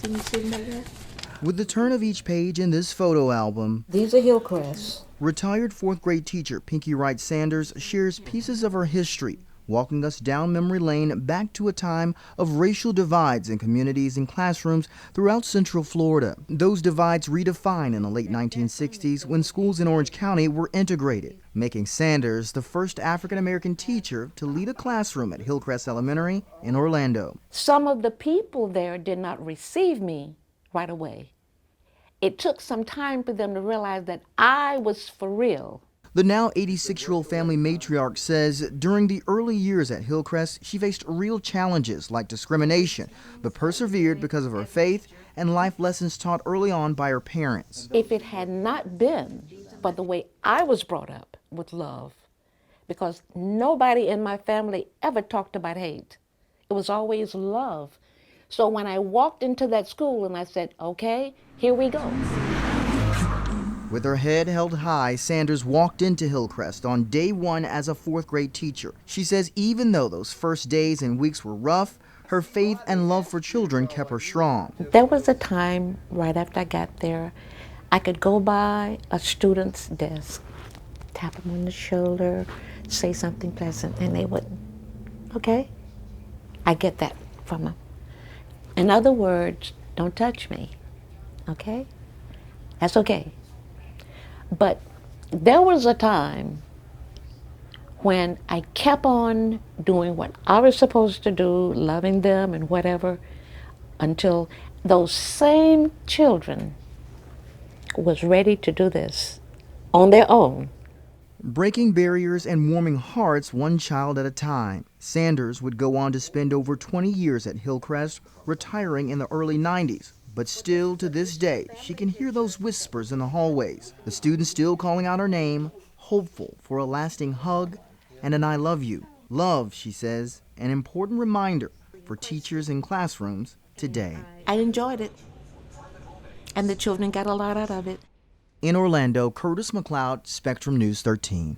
Can you see them like that? With the turn of each page in this photo album, These are Hillcrest. retired fourth grade teacher Pinkie Sanders shares pieces of her history, walking us down memory lane back to a time of racial divides in communities and classrooms throughout Central Florida. Those divides redefined in the late 1960s when schools in Orange County were integrated, making Sanders the first African-American teacher to lead a classroom at Hillcrest Elementary in Orlando. Some of the people there did not receive me right away. It took some time for them to realize that I was for real. The now 86-year-old family matriarch says during the early years at Hillcrest, she faced real challenges like discrimination, but persevered because of her faith and life lessons taught early on by her parents. If it had not been for the way I was brought up with love, because nobody in my family ever talked about hate. It was always love. So when I walked into that school and I said, okay, here we go. With her head held high, Sanders walked into Hillcrest on day one as a fourth grade teacher. She says even though those first days and weeks were rough, her faith and love for children kept her strong. There was a time right after I got there, I could go by a student's desk, tap them on the shoulder, say something pleasant, and they wouldn't. Okay? I get that from them. In other words, don't touch me. Okay? That's okay. But there was a time when I kept on doing what I was supposed to do, loving them and whatever, until those same children was ready to do this on their own. Breaking barriers and warming hearts one child at a time, Sanders would go on to spend over 20 years at Hillcrest, retiring in the early 90s. But still, to this day, she can hear those whispers in the hallways. The students still calling out her name, hopeful for a lasting hug and an I love you. Love, she says, an important reminder for teachers in classrooms today. I enjoyed it, and the children got a lot out of it. In Orlando, Curtis McLeod, Spectrum News 13.